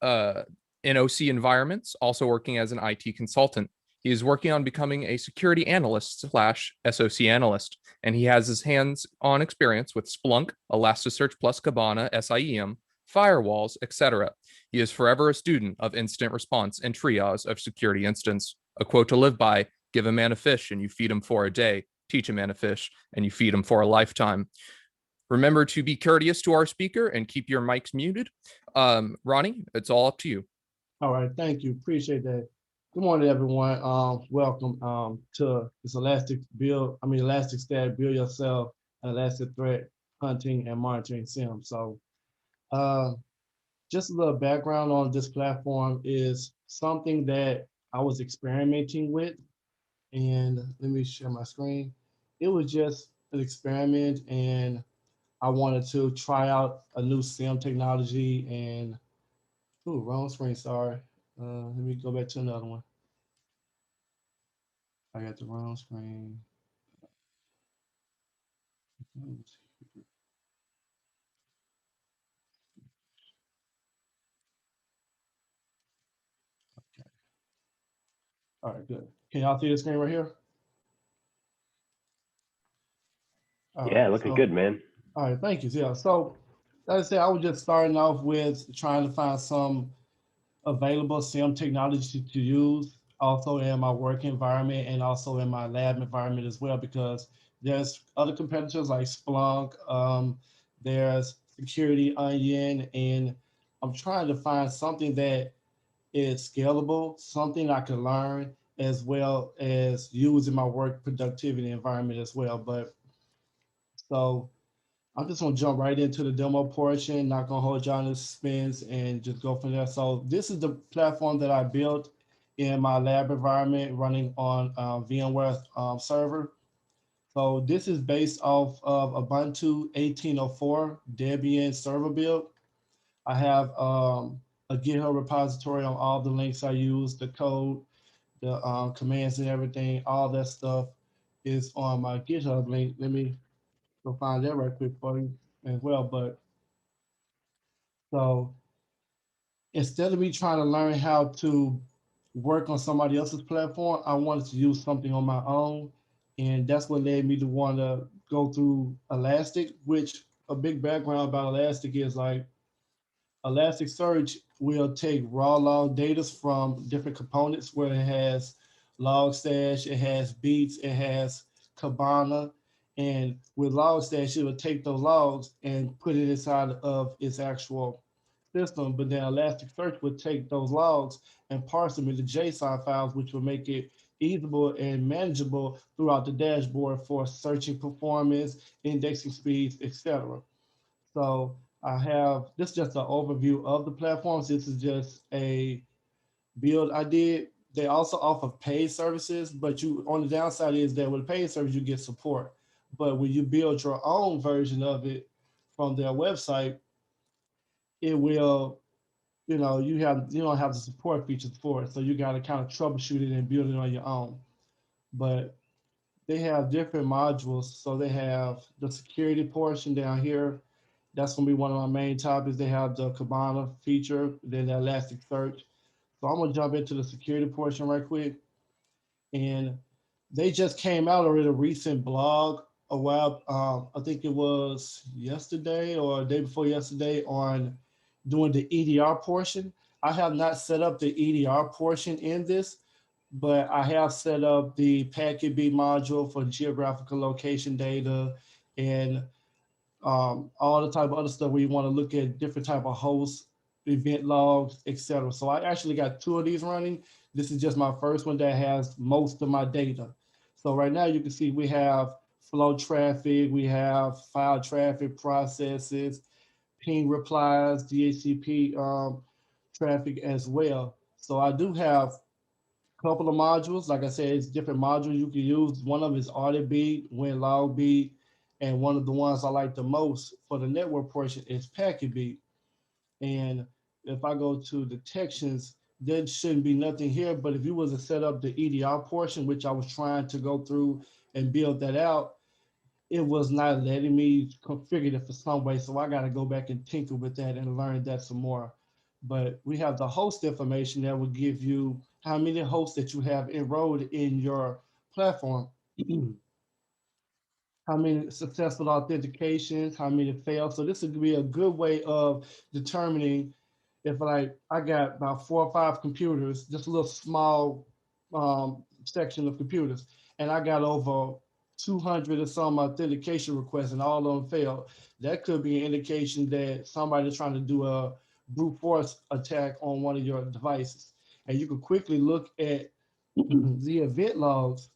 NOC environments, also working as an IT consultant. He is working on becoming a security analyst / SOC analyst, and he has his hands-on experience with Splunk, Elasticsearch plus Kibana, SIEM, firewalls, etc. He is forever a student of incident response and triage of security incidents. A quote to live by: give a man a fish and you feed him for a day. Teach a man a fish and you feed him for a lifetime. Remember to be courteous to our speaker and keep your mics muted. Ronnie, it's all up to you. All right, thank you. Appreciate that. Good morning, everyone. Welcome to this Elastic Stack Build Yourself an Elastic Threat Hunting and Monitoring SIEM. So just a little background on this platform is something that I was experimenting with. And let me share my screen. It was just an experiment, and I wanted to try out a new SIEM technology. And ooh, wrong screen, sorry. Let me go back to another one. I got the wrong screen. Okay. All right, good. Can y'all see the screen right here? Yeah, looking good, man. All right, thank you. Yeah, so like I said, I was just starting off with trying to find some available SIEM technology to use, also in my work environment and also in my lab environment as well, because there's other competitors like Splunk, there's Security Onion, and I'm trying to find something that is scalable, something I can learn as well as use in my work productivity environment as well. But so I'm just gonna jump right into the demo portion, not gonna hold y'all in suspense and just go from there. So this is the platform that I built in my lab environment running on VMware server. So this is based off of Ubuntu 1804 Debian server build. I have a GitHub repository on all the links I use, the code, the commands and everything, all that stuff is on my GitHub link. Let me go find that right quick for you as well. But so instead of me trying to learn how to work on somebody else's platform, I wanted to use something on my own. And that's what led me to want to go through Elastic, which a big background about Elastic is like Elasticsearch will take raw log data from different components where it has Logstash, it has Beats, it has Kibana, and with Logstash, it will take those logs and put it inside of its actual system. But then Elasticsearch would take those logs and parse them into JSON files, which will make it easable and manageable throughout the dashboard for searching performance, indexing speeds, etc. So I have this is just an overview of the platforms. This is just a build I did. They also offer paid services, but you on the downside is that with a paid service you get support. But when you build your own version of it from their website, it will, you know, you don't have the support features for it. So you got to kind of troubleshoot it and build it on your own. But they have different modules. So they have the security portion down here. That's gonna be one of my main topics. They have the Kibana feature, then the Elasticsearch. So I'm gonna jump into the security portion right quick. And they just came out with a recent blog a while, I think it was yesterday or day before yesterday on doing the EDR portion. I have not set up the EDR portion in this, but I have set up the packet B module for geographical location data and all the type of other stuff where you want to look at different type of hosts, event logs, etc. So I actually got two of these running. This is just my first one that has most of my data. So right now you can see we have flow traffic, we have file traffic processes, ping replies, DHCP traffic as well. So I do have a couple of modules. Like I said, it's different modules you can use. One of them is audit beat, win log beat, and one of the ones I like the most for the network portion is packet beat. And if I go to detections, there shouldn't be nothing here, but if you was to set up the EDR portion, which I was trying to go through and build that out, it was not letting me configure it for some way. So I got to go back and tinker with that and learn that some more. But we have the host information that will give you how many hosts that you have enrolled in your platform, how many successful authentications, how many failed. So this would be a good way of determining if like I got about 4 or 5 computers, just a little small section of computers, and I got over 200 or some authentication requests and all of them failed. That could be an indication that somebody's trying to do a brute force attack on one of your devices. And you can quickly look at the event logs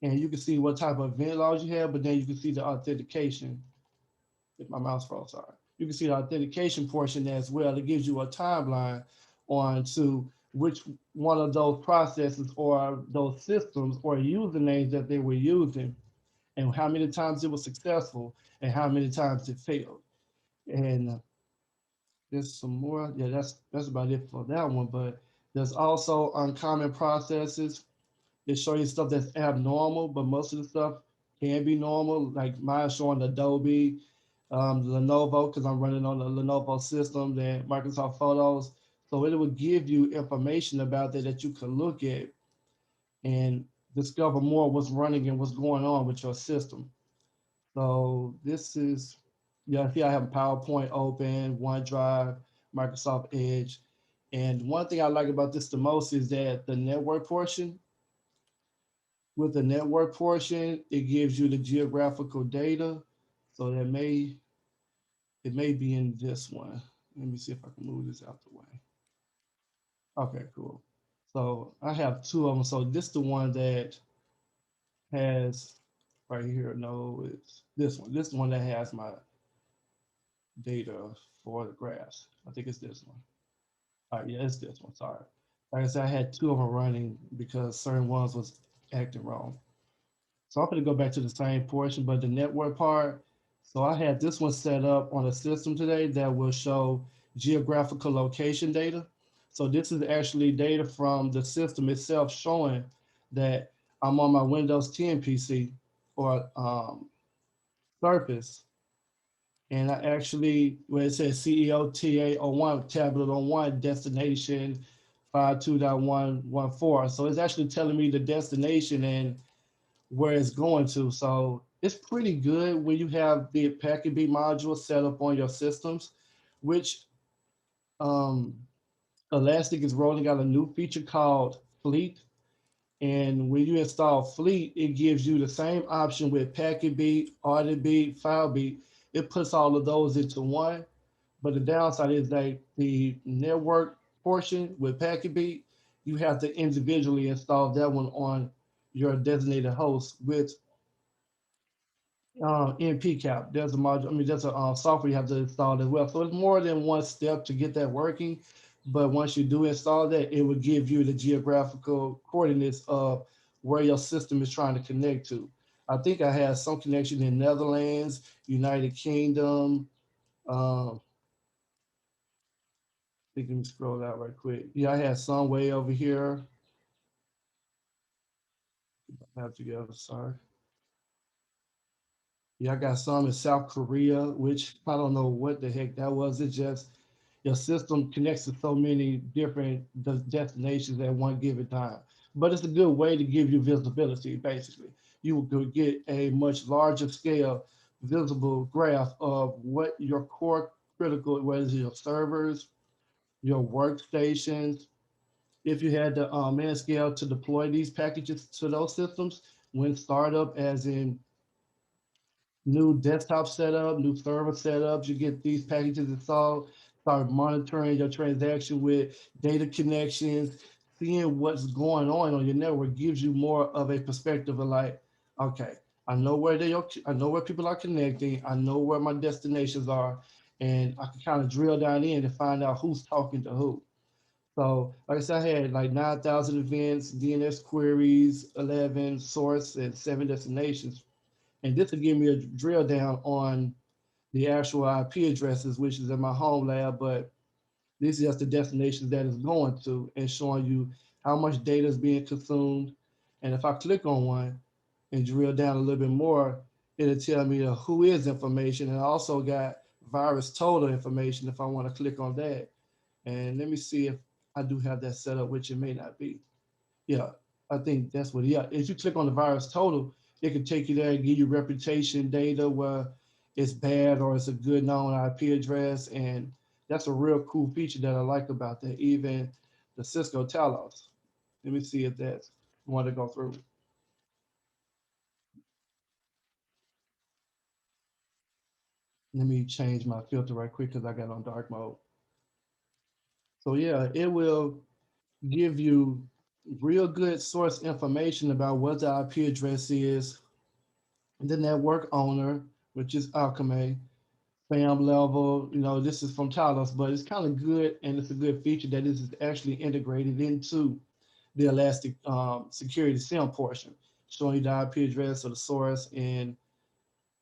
and you can see what type of event logs you have, but then you can see the authentication. If my mouse froze, sorry. You can see the authentication portion as well. It gives you a timeline on to which one of those processes or those systems or usernames that they were using and how many times it was successful and how many times it failed. And there's some more. Yeah, that's about it for that one. But there's also uncommon processes. They show you stuff that's abnormal, but most of the stuff can be normal. Like mine showing Adobe, Lenovo, because I'm running on the Lenovo system, then Microsoft Photos. So it will give you information about that you can look at and discover more what's running and what's going on with your system. So this is, yeah, here I have PowerPoint open, OneDrive, Microsoft Edge. And one thing I like about this the most is that the network portion, with the network portion, it gives you the geographical data. So it may be in this one. Let me see if I can move this out the way. Okay, cool. So I have 2 of them. So this is the one that has right here. No, it's this one. This is the one that has my data for the graphs. I think it's this one. All right, yeah, it's this one. Sorry. Like I said, I had 2 of them running because certain ones was acting wrong. So I'm going to go back to the same portion, but the network part. So I had this one set up on a system today that will show geographical location data. So this is actually data from the system itself showing that I'm on my Windows 10 PC or Surface. And I actually, where it says CEOTA01, tablet on 1, destination 52.114. So it's actually telling me the destination and where it's going to. So it's pretty good when you have the packet B module set up on your systems, which Elastic is rolling out a new feature called Fleet. And when you install Fleet, it gives you the same option with packet B, audit B, file B. It puts all of those into one. But the downside is that the network portion with packet B, you have to individually install that one on your designated host with NPCAP. There's a module, I mean, there's a software you have to install as well. So it's more than one step to get that working. But once you do install that, it will give you the geographical coordinates of where your system is trying to connect to. I think I had some connection in Netherlands, United Kingdom. I think let me scroll out right quick. Yeah, I had some way over here. I have to go, sorry. Yeah, I got some in South Korea, which I don't know what the heck that was. It's just your system connects to so many different destinations at one given time. But it's a good way to give you visibility, basically. You will get a much larger scale visible graph of what your core critical, whether it's your servers, your workstations. If you had the man scale to deploy these packages to those systems, when startup, as in new desktop setup, new server setups, you get these packages installed, start monitoring your transaction with data connections, seeing what's going on your network gives you more of a perspective of like, okay, I know where I know where people are connecting, I know where my destinations are, and I can kind of drill down in to find out who's talking to who. So like I said, I had like 9,000 events, DNS queries, 11 source, and 7 destinations. And this will give me a drill down on the actual IP addresses, which is in my home lab, but this is just the destinations that it's going to and showing you how much data is being consumed. And if I click on one and drill down a little bit more, it'll tell me the who is information. And I also got virus total information if I want to click on that. And let me see if I do have that set up, which it may not be. Yeah, I think that's what, yeah. If you click on the virus total, it can take you there and give you reputation data where it's bad or it's a good known IP address. And that's a real cool feature that I like about that. Even the Cisco Talos. Let me see if that's one to go through. Let me change my filter right quick because I got on dark mode. So yeah, it will give you real good source information about what the IP address is, the network owner, which is Alchemy, spam level. You know, this is from Talos, but it's kind of good, and it's a good feature that this is actually integrated into the Elastic Security SIEM portion, showing you the IP address of the source, and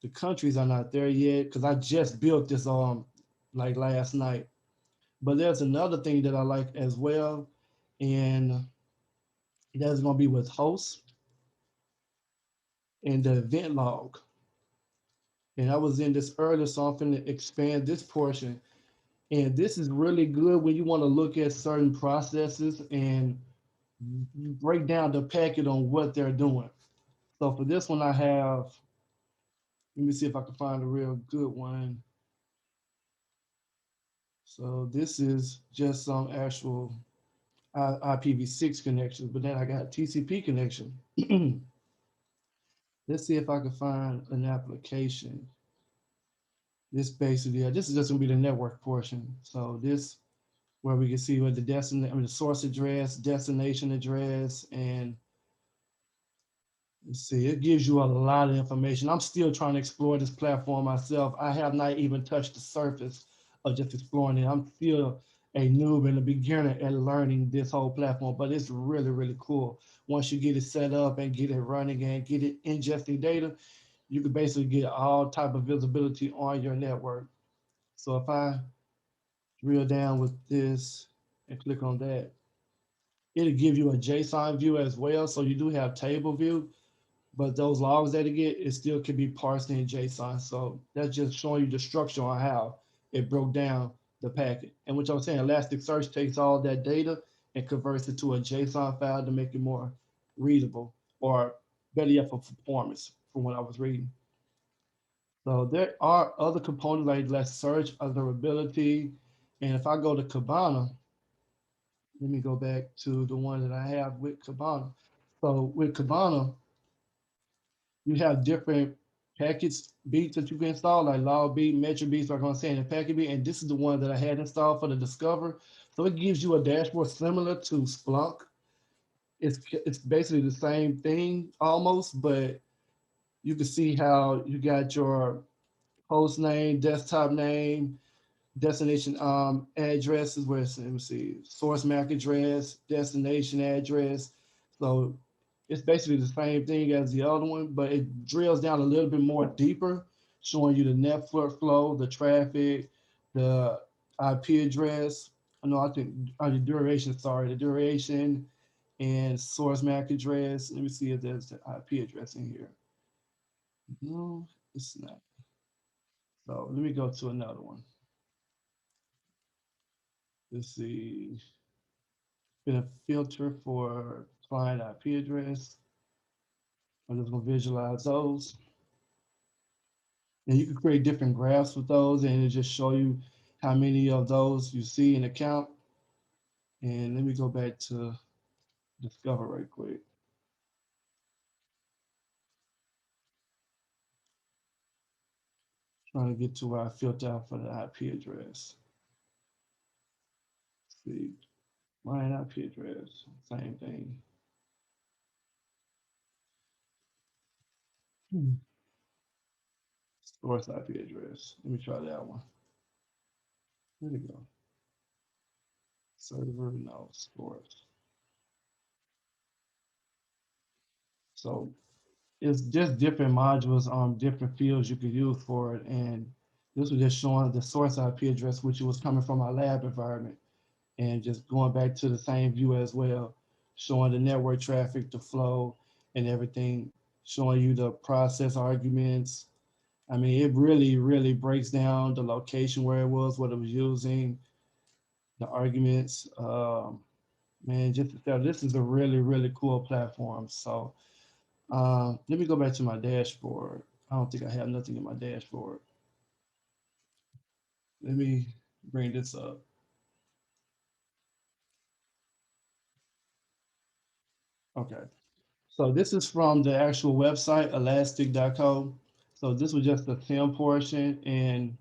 the countries are not there yet because I just built this like last night. But there's another thing that I like as well, and that's going to be with hosts and the event log. And I was in this earlier, so I'm going to expand this portion. And this is really good when you want to look at certain processes and break down the packet on what they're doing. So for this one, I have, let me see if I can find a real good one. So this is just some actual IPv6 connections, but then I got a TCP connection. Let's see if I can find an application. This basically, this is just gonna be the network portion. So this, where we can see what the the source address, destination address, and let's see, it gives you a lot of information. I'm still trying to explore this platform myself. I have not even touched the surface of just exploring it. I'm still a noob and a beginner at learning this whole platform, but it's really, really cool. Once you get it set up and get it running and get it ingesting data, you can basically get all type of visibility on your network. So if I drill down with this and click on that, it'll give you a JSON view as well. So you do have table view, but those logs that it get, it still can be parsed in JSON. So that's just showing you the structure on how it broke down the packet. And which I'm saying, Elasticsearch takes all that data and converts it to a JSON file to make it more readable, or better yet, for performance from what I was reading. So there are other components like Elasticsearch, observability. And if I go to Kibana, let me go back to the one that I have with Kibana. So with Kibana, you have different package beats that you can install, like log beat, metro beats, like I'm saying, and packet beat. And this is the one that I had installed for the Discover. So it gives you a dashboard similar to Splunk. It's basically the same thing almost, but you can see how you got your host name, desktop name, destination addresses, where it's, let me see, source MAC address, destination address. So it's basically the same thing as the other one, but it drills down a little bit more deeper, showing you the network flow, the traffic, the IP address. No, I think the duration, sorry, the duration and source MAC address. Let me see if there's the IP address in here. No, it's not. So let me go to another one. Let's see. Gonna filter for client IP address. I'm just gonna visualize those. And you can create different graphs with those, and it just show you how many of those you see in the count. And let me go back to Discover right quick. Trying to get to where I filter out for the IP address. Let's see, client IP address, same thing. Source IP address. Let me try that one. There we go. Server, no, source. So it's just different modules on different fields you could use for it. And this was just showing the source IP address, which was coming from our lab environment, and just going back to the same view as well, showing the network traffic, the flow and everything, showing you the process arguments. I mean, it really, really breaks down the location where it was, what it was using. the arguments. Man, just to tell, this is a really, really cool platform. So let me go back to my dashboard. I don't think I have nothing in my dashboard. Let me bring this up. Okay. So this is from the actual website, elastic.co. So this was just the SIEM portion, and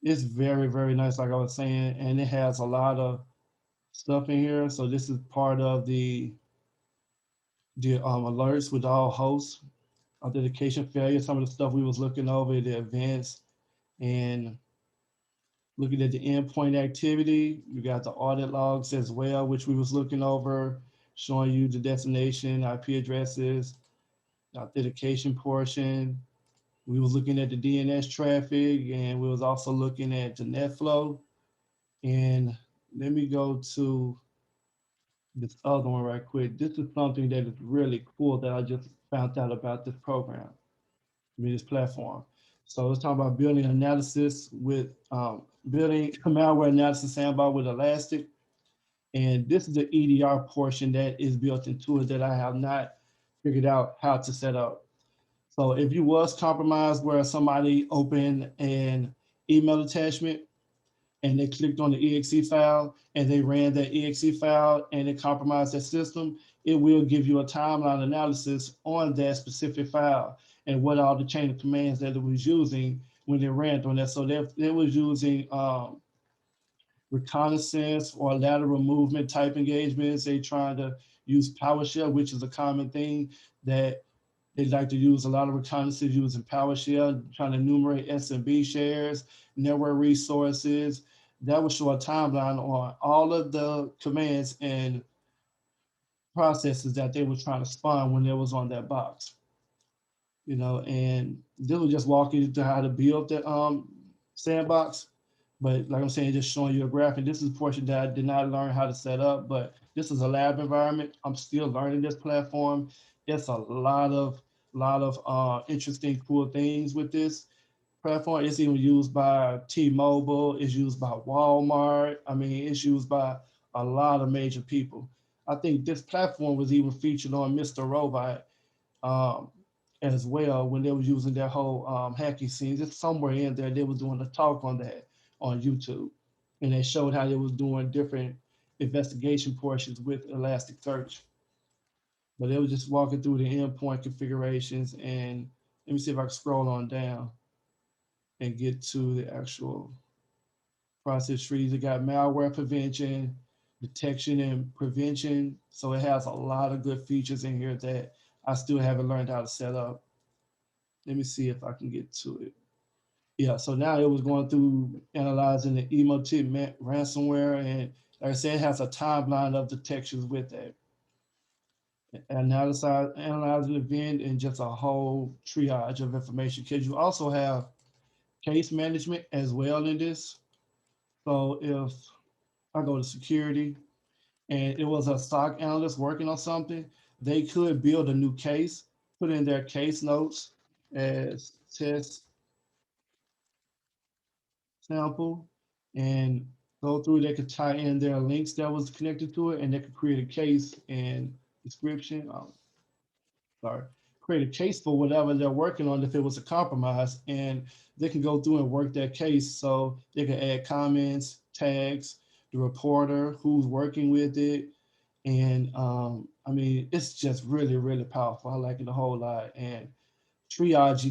it's very, very nice, like I was saying, and it has a lot of stuff in here. So this is part of the alerts with all hosts, authentication failure, some of the stuff we was looking over, the events, and looking at the endpoint activity. You got the audit logs as well, which we was looking over, showing you the destination, IP addresses, the authentication portion. We was looking at the DNS traffic, and we was also looking at the net flow. And let me go to this other one right quick. This is something that is really cool that I just found out about this program, this platform. So let's talk about building analysis with building malware analysis sandbox with Elastic. And this is the EDR portion that is built into it that I have not figured out how to set up. So if you was compromised where somebody opened an email attachment and they clicked on the exe file and they ran that exe file and it compromised that system, it will give you a timeline analysis on that specific file and what all the chain of commands that it was using when they ran on that. So they was using reconnaissance or lateral movement type engagements. They trying to use PowerShell, which is a common thing that they like to use a lot of reconnaissance using PowerShell, trying to enumerate SMB shares, network resources. That will show a timeline on all of the commands and processes that they were trying to spawn when they was on that box. You know, and this will just walk you through how to build the sandbox. But like I'm saying, just showing you a graph. And this is a portion that I did not learn how to set up, but this is a lab environment. I'm still learning this platform. It's a lot of interesting, cool things with this platform. It's even used by T-Mobile. It's used by Walmart. I mean, it's used by a lot of major people. I think this platform was even featured on Mr. Robot um, as well when they were using their whole hacking scenes. It's somewhere in there they were doing a talk on that on YouTube, and they showed how they was doing different investigation portions with Elasticsearch. But they were just walking through the endpoint configurations, and let me see if I can scroll on down and get to the actual process trees. It got malware prevention, detection and prevention. So it has a lot of good features in here that I still haven't learned how to set up. Let me see if I can get to it. Yeah, so now it was going through analyzing the emotive ransomware, and like I said, it has a timeline of detections with that. Analyzing the event and just a whole triage of information. Because you also have case management as well in this. So if I go to security and it was a SOC analyst working on something, they could build a new case, put in their case notes as test sample, and go through. They could tie in their links that was connected to it, and they could create a case and description. Sorry, create a case for whatever they're working on if it was a compromise, and they can go through and work that case. So they can add comments, tags, the reporter, who's working with it, and I mean, it's just really, really powerful. I like it a whole lot. And triage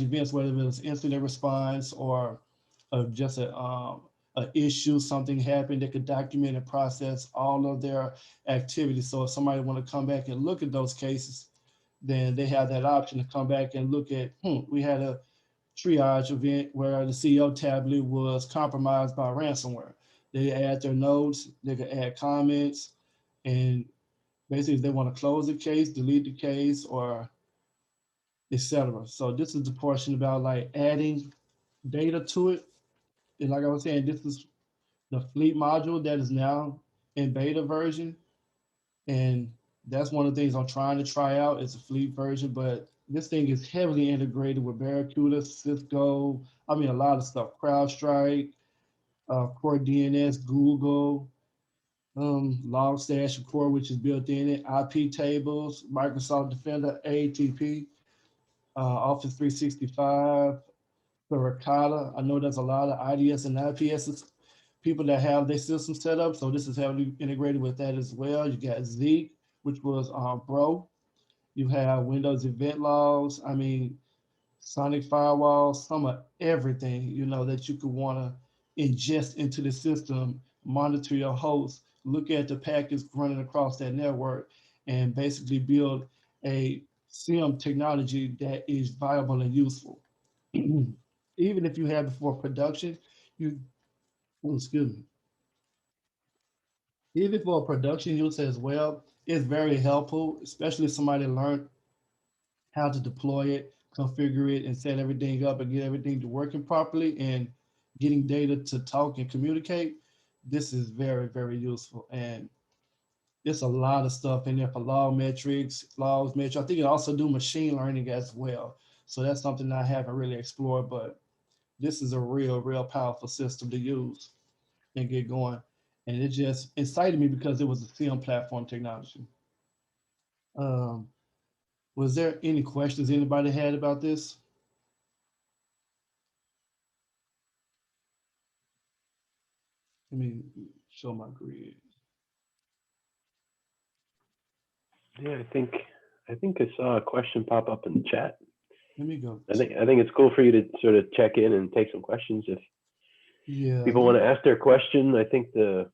events, whether it's incident response or just a issue, something happened, they could document and process all of their activities. So if somebody want to come back and look at those cases, then they have that option to come back and look at, we had a triage event where the CEO tablet was compromised by ransomware. They add their notes, they could add comments, and basically if they want to close the case, delete the case, or etc. So this is the portion about like adding data to it. And like I was saying, this is the fleet module that is now in beta version. And that's one of the things I'm trying to try out is a fleet version, but this thing is heavily integrated with Barracuda, Cisco, I mean, a lot of stuff, CrowdStrike, Core DNS, Google, Logstash Core, which is built in it, IP tables, Microsoft Defender, ATP, Office 365, Ricotta. I know there's a lot of IDS and IPS people that have their system set up, so this is heavily integrated with that as well. You got Zeek, which was Bro. You have Windows event logs. I mean, Sonic Firewall, some of everything, you know, that you could want to ingest into the system, monitor your host, look at the packets running across that network, and basically build a SIEM technology that is viable and useful. Even if you have it for production, you, excuse me, even for production use as well, it's very helpful, especially if somebody learned how to deploy it, configure it, and set everything up and get everything to working properly and getting data to talk and communicate. This is very, very useful. And there's a lot of stuff in there for log metrics, logs metrics. I think it also do machine learning as well. So that's something I haven't really explored, but this is a real, real powerful system to use and get going. And it just excited me because it was a SIEM platform technology. Was there any questions anybody had about this? Let me show my grid. Yeah, I think I saw a question pop up in the chat. Let me go. I think it's cool for you to sort of check in and take some questions if people want to ask their question. I think the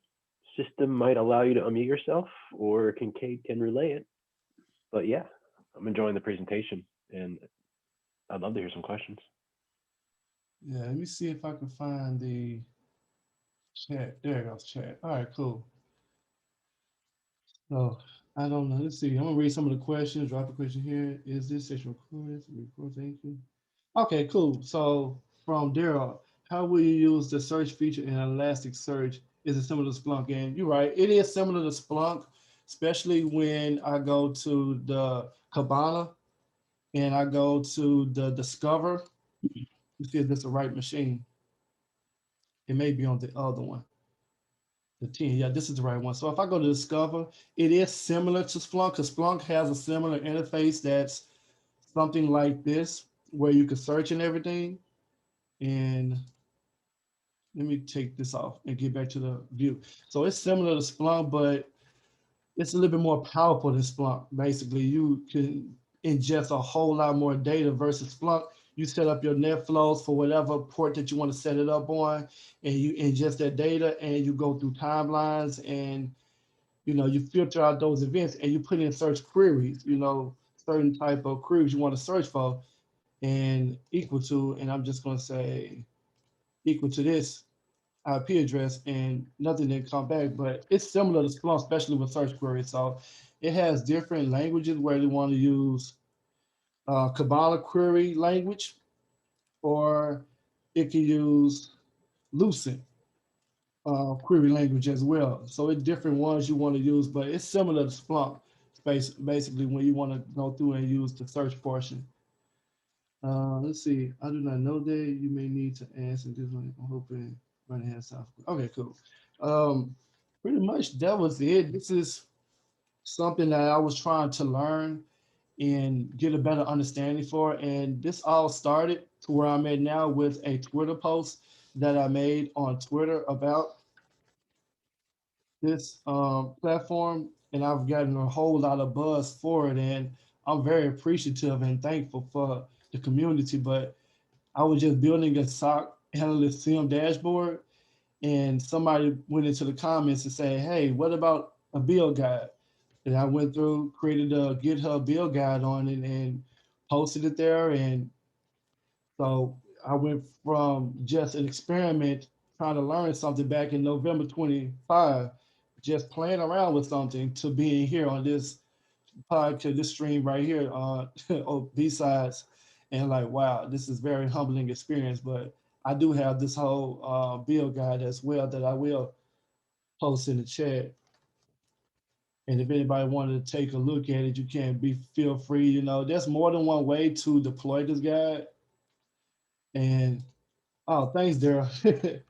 system might allow you to unmute yourself, or Kincaid can relay it. But yeah, I'm enjoying the presentation, and I'd love to hear some questions. Yeah, let me see if I can find the chat. There it goes, chat. All right, cool. So I don't know. Let's see. I'm gonna read some of the questions. Drop a question here. Is this session recorded? Thank you. Okay, cool. So from Daryl, how will you use the search feature in Elasticsearch? Is it similar to Splunk? And you're right, it is similar to Splunk, especially when I go to the Kibana and I go to the Discover. You see if it's the right machine. It may be on the other one. The 10, yeah, this is the right one. So if I go to Discover, it is similar to Splunk because Splunk has a similar interface that's something like this, where you can search and everything. And let me take this off and get back to the view. So it's similar to Splunk, but it's a little bit more powerful than Splunk. Basically, you can ingest a whole lot more data versus Splunk. You set up your net flows for whatever port that you want to set it up on, and you ingest that data and you go through timelines and you filter out those events and you put in search queries, certain type of queries you want to search for and equal to, and I'm just going to say equal to this IP address and nothing didn't come back, but it's similar to Splunk, especially with search queries. So it has different languages where they want to use Kibana query language, or it can use Lucent query language as well. So it's different ones you want to use, but it's similar to Splunk, basically when you want to go through and use the search portion. Let's see. I do not know that. You may need to answer this one. I'm hoping Ronnie has something. Okay, cool. Pretty much that was it. This is something that I was trying to learn and get a better understanding for. And this all started to where I'm at now with a Twitter post that I made on Twitter about this platform. And I've gotten a whole lot of buzz for it. And I'm very appreciative and thankful for the community. But I was just building a SOC Analyst SIEM dashboard, and somebody went into the comments and said, hey, what about a build guide? And I went through, created a GitHub build guide on it and posted it there. And so I went from just an experiment trying to learn something back in November 25, just playing around with something, to being here on this podcast, this stream right here on BSides, and like, wow, this is very humbling experience. But I do have this whole build guide as well that I will post in the chat. And if anybody wanted to take a look at it, you can feel free. There's more than one way to deploy this guide. And oh, thanks, Daryl.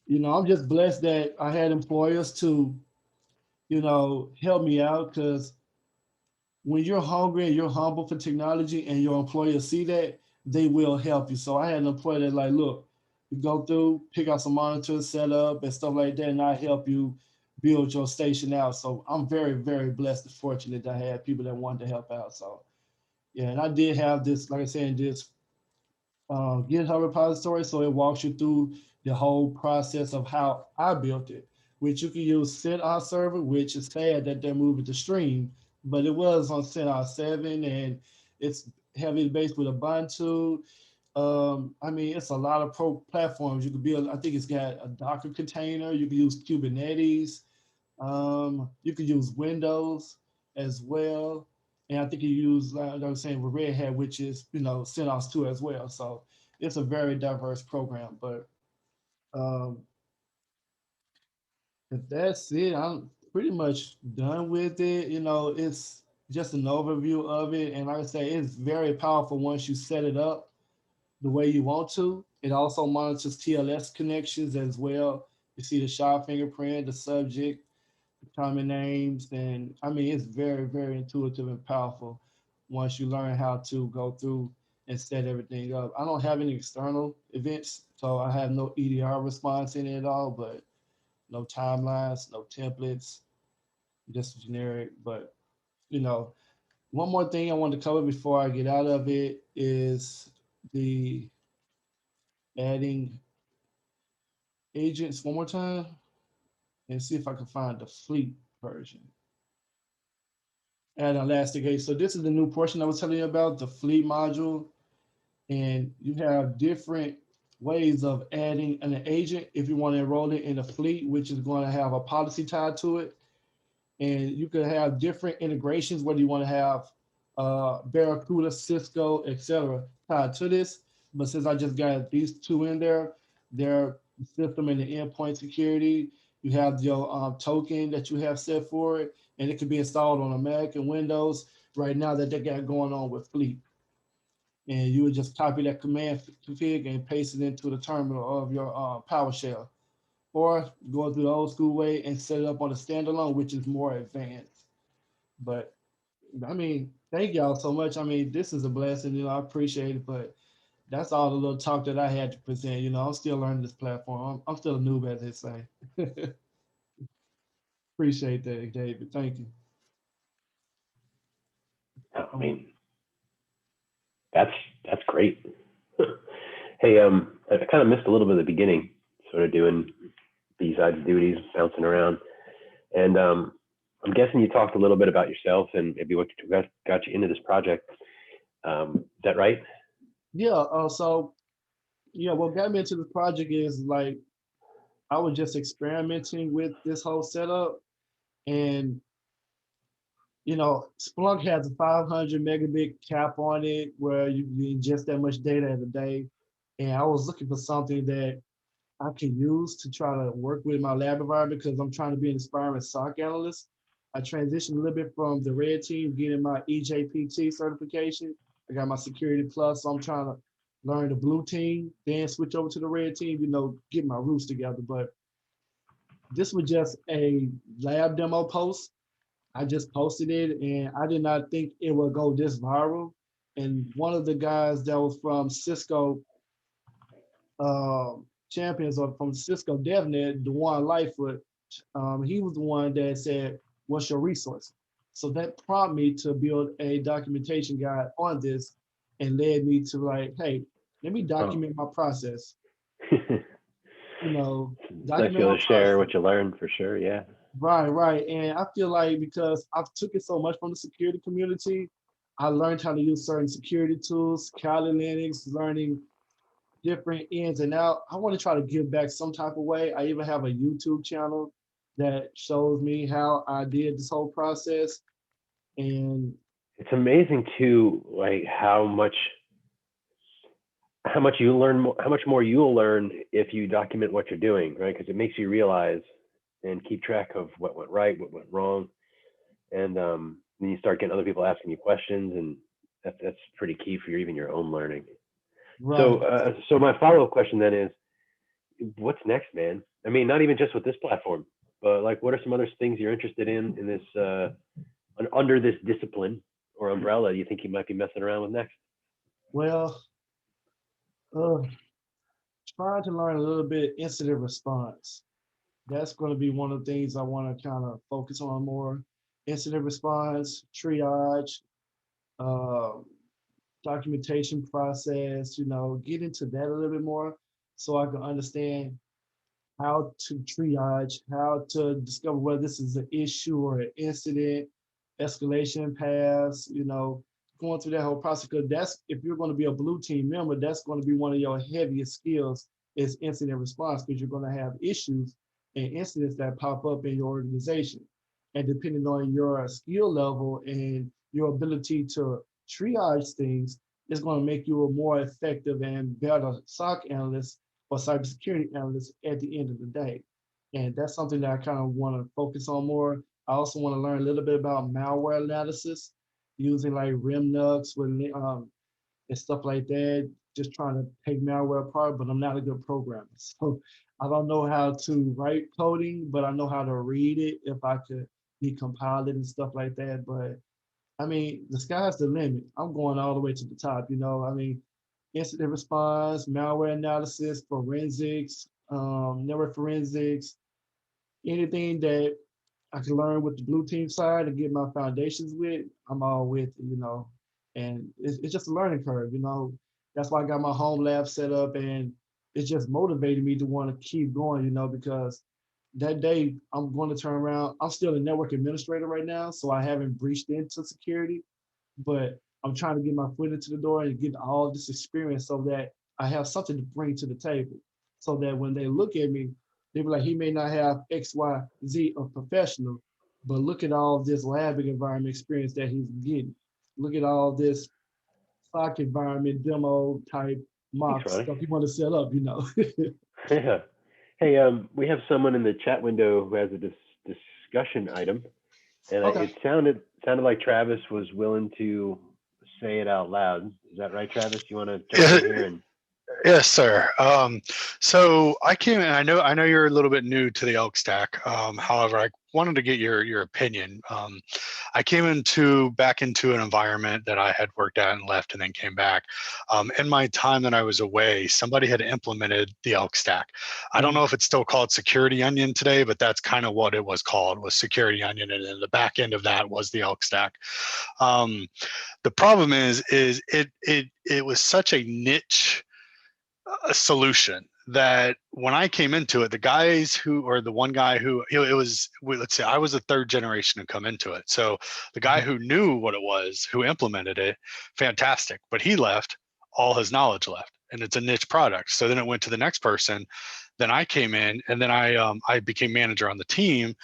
You know, I'm just blessed that I had employers to, you know, help me out, because when you're hungry and you're humble for technology and your employers see that, they will help you. So I had an employer that like, look, you go through, pick out some monitors, set up and stuff like that, and I help you build your station out. So I'm very, very blessed and fortunate that I had people that wanted to help out. So yeah, and I did have this, like I said, this GitHub repository, so it walks you through the whole process of how I built it, which you can use CentOS server, which is sad that they're moving to Stream, but it was on CentOS 7 and it's heavily based with Ubuntu. I mean, it's a lot of platforms you could build. I think it's got a Docker container. You can use Kubernetes. You could use Windows as well. And I think you use, like I was saying, with Red Hat, which is, you know, CentOS 2 as well. So it's a very diverse program. But um, if that's it, I'm pretty much done with it. You know, it's just an overview of it. And like I say, it's very powerful once you set it up the way you want to. It also monitors TLS connections as well. You see the SHA fingerprint, the subject, common names, and I mean, it's very, very intuitive and powerful once you learn how to go through and set everything up. I don't have any external events, so I have no EDR response in it at all, but no timelines, no templates, just generic. But you know, one more thing I want to cover before I get out of it is the adding agents one more time and see if I can find the fleet version. Add Elastic. So this is the new portion I was telling you about, the fleet module. And you have different ways of adding an agent if you want to enroll it in a fleet, which is going to have a policy tied to it. And you could have different integrations, whether you want to have Barracuda, Cisco, etc., tied to this. But since I just got these two in there, their system and the endpoint security, you have your token that you have set for it, and it can be installed on a Mac and Windows right now that they got going on with Fleet. And you would just copy that command config and paste it into the terminal of your PowerShell, or go through the old school way and set it up on a standalone, which is more advanced. But I mean, thank y'all so much. I mean, this is a blessing, you know, I appreciate it, but that's all the little talk that I had to present. You know, I'm still learning this platform. I'm still a noob, as they say. Appreciate that, David. Thank you. I mean, that's great. Hey, I kind of missed a little bit of the beginning, sort of doing B-sides duties, bouncing around, and I'm guessing you talked a little bit about yourself and maybe what got you into this project. Is that right? Yeah. So yeah, what got me into the project is like I was just experimenting with this whole setup, and you know, Splunk has a 500 megabit cap on it where you ingest that much data in a day. And I was looking for something that I can use to try to work with my lab environment because I'm trying to be an aspiring SOC analyst. I transitioned a little bit from the red team, getting my EJPT certification. I got my security plus, so I'm trying to learn the blue team, then switch over to the red team, you know, get my roots together. But this was just a lab demo post. I just posted it and I did not think it would go this viral. And one of the guys that was from Cisco champions or from Cisco DevNet, Dewan Lightfoot, he was the one that said, what's your resource? So that prompted me to build a documentation guide on this and led me to like, hey, let me document my process. You know, nice to be able to share what you learned for sure. Yeah. Right. And I feel like because I've took it so much from the security community, I learned how to use certain security tools, Kali Linux, learning different ins and out. I want to try to give back some type of way. I even have a YouTube channel that shows me how I did this whole process. And it's amazing too, like how much you learn, how much more you'll learn if you document what you're doing, right? Because it makes you realize and keep track of what went right, what went wrong, and then you start getting other people asking you questions, and that's pretty key for even your own learning. Right. So my follow-up question then is, what's next, man? I mean, not even just with this platform, but like, what are some other things you're interested in this under this discipline or umbrella you think you might be messing around with next? Well, trying to learn a little bit incident response. That's going to be one of the things I want to kind of focus on more. Incident response, triage, uh, documentation process, get into that a little bit more so I can understand how to triage, how to discover whether this is an issue or an incident, escalation paths, going through that whole process. Because that's, if you're going to be a blue team member, that's going to be one of your heaviest skills is incident response, because you're going to have issues and incidents that pop up in your organization. And depending on your skill level and your ability to triage things, it's going to make you a more effective and better SOC analyst or cybersecurity analyst at the end of the day. And that's something that I kind of want to focus on more. I also want to learn a little bit about malware analysis, using like RimNux and stuff like that, just trying to take malware apart, but I'm not a good programmer. So I don't know how to write coding, but I know how to read it if I could decompile it and stuff like that. But I mean, the sky's the limit. I'm going all the way to the top, I mean, incident response, malware analysis, forensics, network forensics, anything that I can learn with the blue team side and get my foundations with, I'm all with it, and it's just a learning curve, That's why I got my home lab set up, and it's just motivated me to want to keep going, because that day I'm going to turn around. I'm still a network administrator right now, so I haven't breached into security, but I'm trying to get my foot into the door and get all this experience so that I have something to bring to the table, so that when they look at me, they be like, he may not have X, Y, Z of professional, but look at all this lab environment experience that he's getting. Look at all this SOC environment demo type mock stuff you want to set up, Yeah. Hey, we have someone in the chat window who has a discussion item, and Okay. it sounded like Travis was willing to say it out loud. Is that right, Travis? You want to jump in here and? Yes, sir. So I came in. I know you're a little bit new to the ELK Stack. However, I wanted to get your opinion. I came back into an environment that I had worked at and left, and then came back. In my time that I was away, somebody had implemented the ELK Stack. I don't know if it's still called Security Onion today, but that's kind of what it was called, was Security Onion, and then the back end of that was the ELK Stack. The problem is it was such a niche a solution that when I came into it, the guys or the one guy who, let's say I was the third generation to come into it. So the guy who knew what it was, who implemented it, fantastic, but he left, all his knowledge left, and it's a niche product. So then it went to the next person. Then I came in, and then I became manager on the team,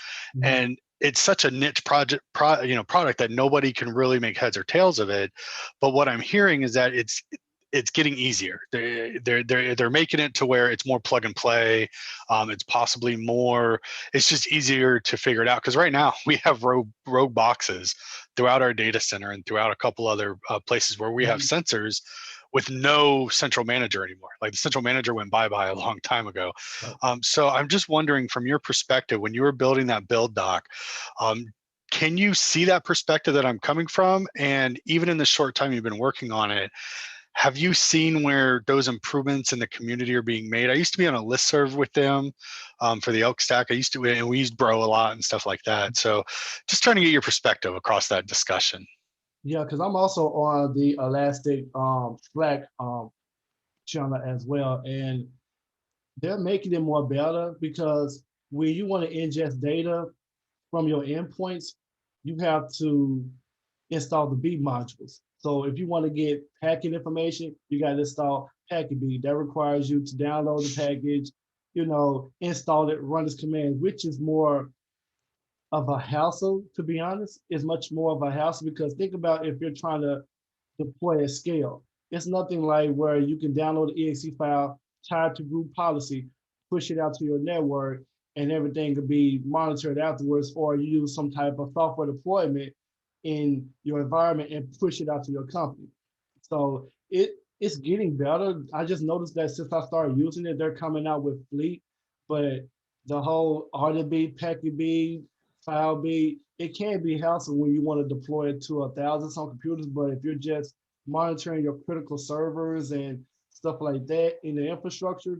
and it's such a niche product that nobody can really make heads or tails of it. But what I'm hearing is that it's getting easier. They're making it to where it's more plug and play. It's possibly more. It's just easier to figure it out, because right now we have rogue boxes throughout our data center and throughout a couple other places where we have sensors with no central manager anymore. Like, the central manager went bye-bye a long time ago. So I'm just wondering, from your perspective, when you were building that build doc, can you see that perspective that I'm coming from? And even in the short time you've been working on it, have you seen where those improvements in the community are being made? I used to be on a listserv with them for the ELK Stack. And we used Bro a lot and stuff like that. So just trying to get your perspective across that discussion. Yeah, because I'm also on the Elastic Slack channel as well. And they're making it more better, because when you want to ingest data from your endpoints, you have to install the B modules. So if you want to get packet information, you got to install packet B. That requires you to download the package, install it, run this command, which is more of a hassle, to be honest. It's much more of a hassle, because think about if you're trying to deploy at scale. It's nothing like where you can download the exe file, tie it to group policy, push it out to your network, and everything could be monitored afterwards, or you use some type of software deployment in your environment and push it out to your company. So it's it's getting better. I just noticed that since I started using it, they're coming out with Fleet, but the whole RDB, packet B, file B, it can be hassle when you want to deploy it to 1,000 some computers. But if you're just monitoring your critical servers and stuff like that in the infrastructure,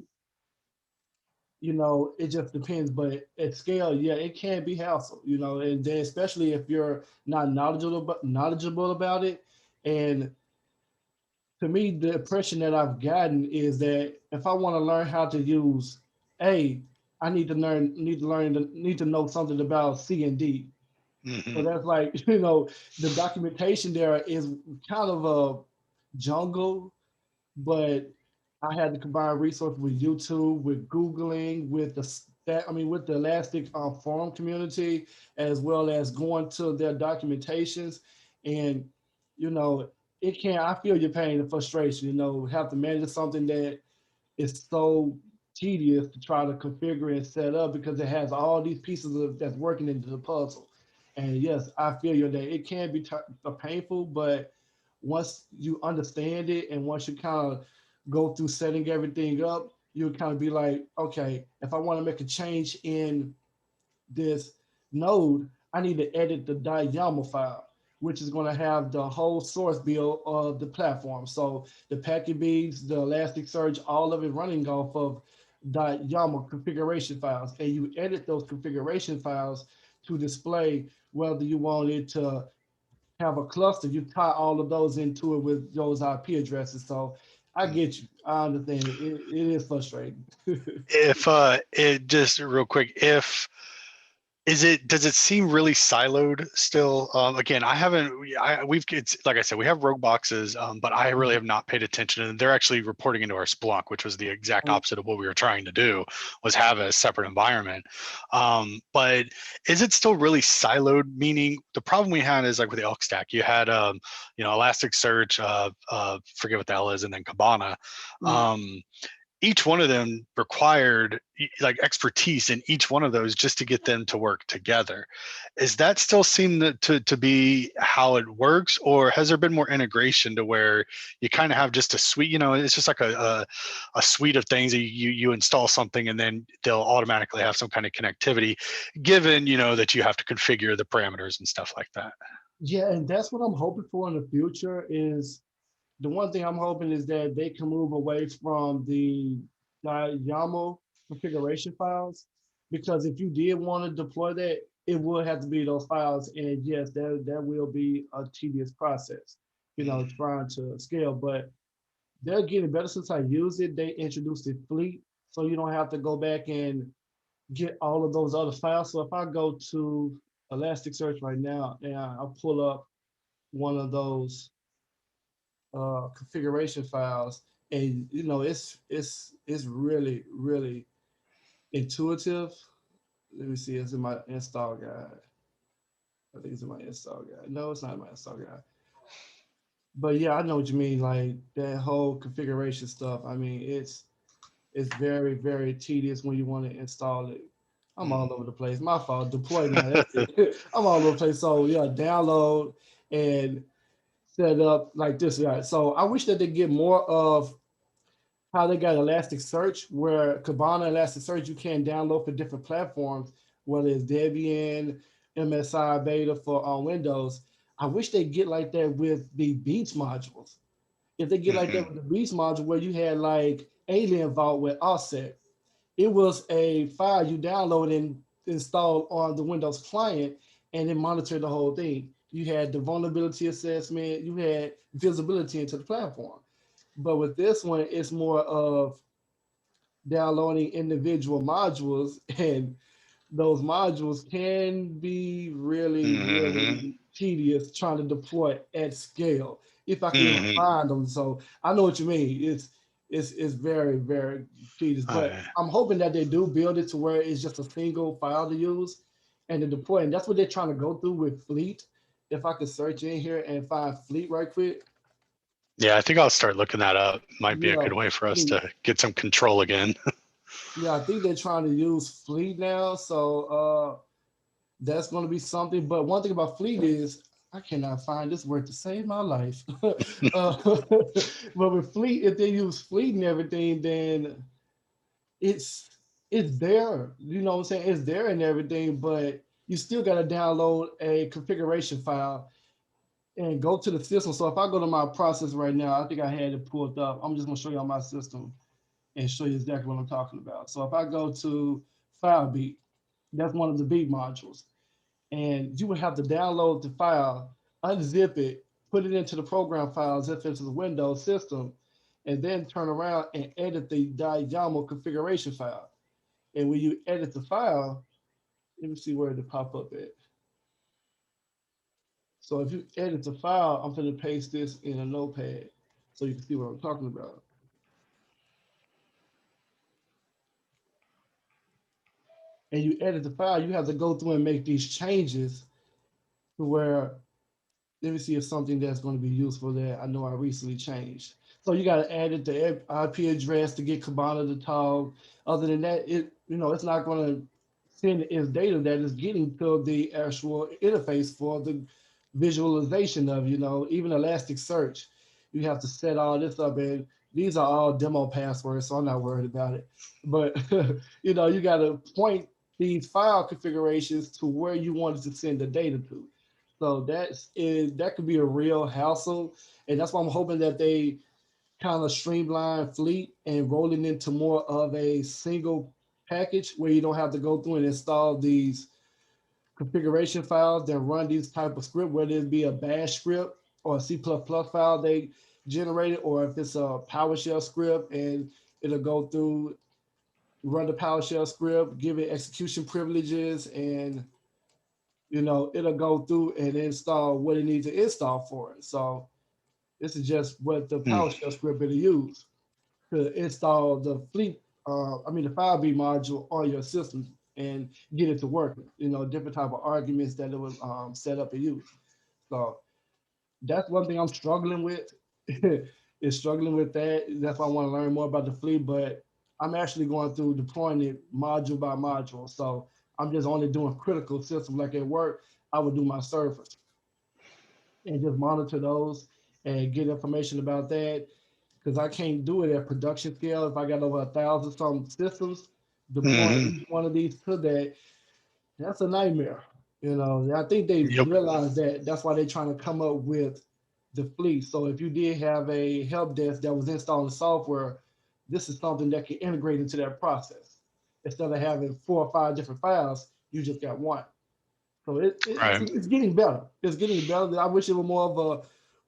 it just depends. But at scale, yeah, it can be hassle, and then especially if you're not knowledgeable about it. And to me, the impression that I've gotten is that if I want to learn how to use A, I need to know something about C and D. Mm-hmm. So that's like, the documentation there is kind of a jungle, but I had to combine resources with YouTube, with Googling, with with the Elastic forum community, as well as going to their documentations. And, I feel your pain and frustration, have to manage something that is so tedious to try to configure and set up because it has all these pieces that's working into the puzzle. And yes, I feel your day. It can be painful, but once you understand it and once you kind of go through setting everything up, you kind of be like, okay, if I want to make a change in this node, I need to edit the .yaml file, which is going to have the whole source build of the platform. So the packet beads, the Elasticsearch, all of it running off of .yaml configuration files. And you edit those configuration files to display whether you want it to have a cluster. You tie all of those into it with those IP addresses. So I get you. I understand it. It is frustrating. If it just real quick, does it seem really siloed still? Again, it's like I said, we have rogue boxes, but I really have not paid attention, and they're actually reporting into our Splunk, which was the exact opposite of what we were trying to do, was have a separate environment. But is it still really siloed? Meaning the problem we had is like with the ELK stack, you had Elasticsearch, forget what the hell is, and then Kibana. Each one of them required like expertise in each one of those just to get them to work together. Is that still seem to be how it works, or has there been more integration to where you kind of have just a suite? It's just like a suite of things that you install something and then they'll automatically have some kind of connectivity, given that you have to configure the parameters and stuff like that. Yeah, and that's what I'm hoping for in the future. Is the one thing I'm hoping is that they can move away from the YAML configuration files, because if you did want to deploy that, it would have to be those files. And yes, that will be a tedious process, trying to scale, but they're getting better since I used it. They introduced the Fleet, so you don't have to go back and get all of those other files. So if I go to Elasticsearch right now and I'll pull up one of those configuration files, and it's really intuitive. Let me see, it's in my install guide. I think it's in my install guide. No, it's not in my install guide. But yeah, I know what you mean. Like that whole configuration stuff. I mean, it's very, very tedious when you want to install it. I'm all over the place. My fault. Deploy now. That's it. I'm all over the place. So yeah, download and set up like this. Right. So I wish that they get more of how they got Elasticsearch, where Kibana Elasticsearch you can download for different platforms, whether it's Debian, MSI Beta for on Windows. I wish they get like that with the Beats modules. If they get like that with the Beats module, where you had like Alien Vault with Offset, it was a file you download and install on the Windows client, and it monitored the whole thing. You had the vulnerability assessment, you had visibility into the platform. But with this one, it's more of downloading individual modules, and those modules can be really tedious trying to deploy at scale, if I can even find them. So I know what you mean. It's very, very tedious, but I'm hoping that they do build it to where it's just a single file to use and to deploy. And that's what they're trying to go through with Fleet. If I could search in here and find Fleet right quick. Yeah, I think I'll start looking that up. Might be a good way for us Fleet. to get some control again. Yeah, I think they're trying to use Fleet now. So that's going to be something. But one thing about Fleet is I cannot find this word to save my life. But with Fleet, if they use Fleet and everything, then it's there. You know what I'm saying? It's there and everything, but you still got to download a configuration file and go to the system. So if I go to my process right now, I think I had it pulled up. I'm just gonna show you on my system and show you exactly what I'm talking about. So if I go to FileBeat, that's one of the beat modules. And you would have to download the file, unzip it, put it into the program files if it's a Windows system, and then turn around and edit the YAML configuration file. And when you edit the file, let me see where it pop up at. So if you edit the file, I'm going to paste this in a notepad so you can see what I'm talking about. And you edit the file, you have to go through and make these changes to where, let me see if something that's going to be useful there. I know I recently changed. So you got to add it to IP address to get Kibana to talk. Other than that, it's not going to send its data that is getting to the actual interface for the visualization of, even Elasticsearch. You have to set all this up, and these are all demo passwords, so I'm not worried about it. But you got to point these file configurations to where you wanted to send the data to. So that could be a real hassle, and that's why I'm hoping that they kind of streamline Fleet and roll it into more of a single package where you don't have to go through and install these configuration files that run these type of script, whether it be a bash script or a C++ file they generated, or if it's a PowerShell script and it'll go through, run the PowerShell script, give it execution privileges, and it'll go through and install what it needs to install for it. So this is just what the PowerShell script it'll use to install the Fleet, the FileBeat module on your system and get it to work. Different type of arguments that it was set up and use. So that's one thing I'm struggling with. Is struggling with that. That's why I want to learn more about the Fleet, but I'm actually going through deploying it module by module. So I'm just only doing critical systems. Like at work, I would do my servers and just monitor those and get information about that, because I can't do it at production scale. If I got over 1,000 some systems, deploying each one of these to that, that's a nightmare. I think they realized that. That's why they're trying to come up with the Fleet. So if you did have a help desk that was installing software, this is something that can integrate into that process. Instead of having 4 or 5 different files, you just got one. So it's getting better. It's getting better. I wish it were more of a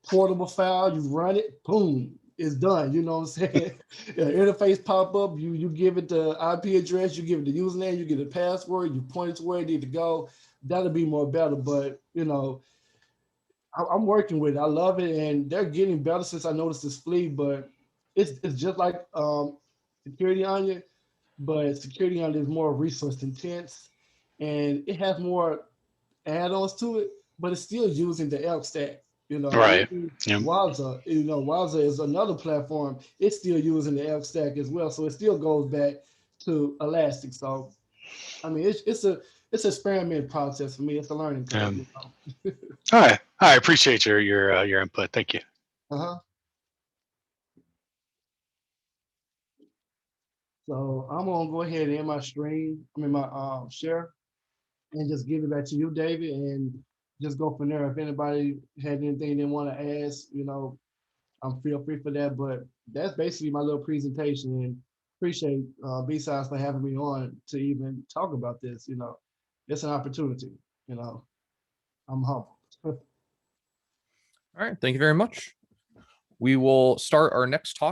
portable file. You run it, boom, it's done. You know what I'm saying? Interface pop up. You give it the IP address. You give it the username. You get a password. You point it to where it need to go. That'll be more better. But I'm working with it. I love it, and they're getting better since I noticed this Fleet. But it's just like Security Onion, but Security Onion is more resource intense, and it has more add-ons to it, but it's still using the ELK Stack. Right. Waza, Waza is another platform. It's still using the ELK Stack as well, so it still goes back to Elastic. So, it's an experiment process for me. It's a learning curve. All right. I appreciate your input. Thank you. So I'm gonna go ahead and end my stream. My share, and just give it back to you, David, and just go from there. If anybody had anything they want to ask, I'm feel free for that. But that's basically my little presentation, and appreciate BSides for having me on to even talk about this. It's an opportunity. I'm humbled. All right. Thank you very much. We will start our next talk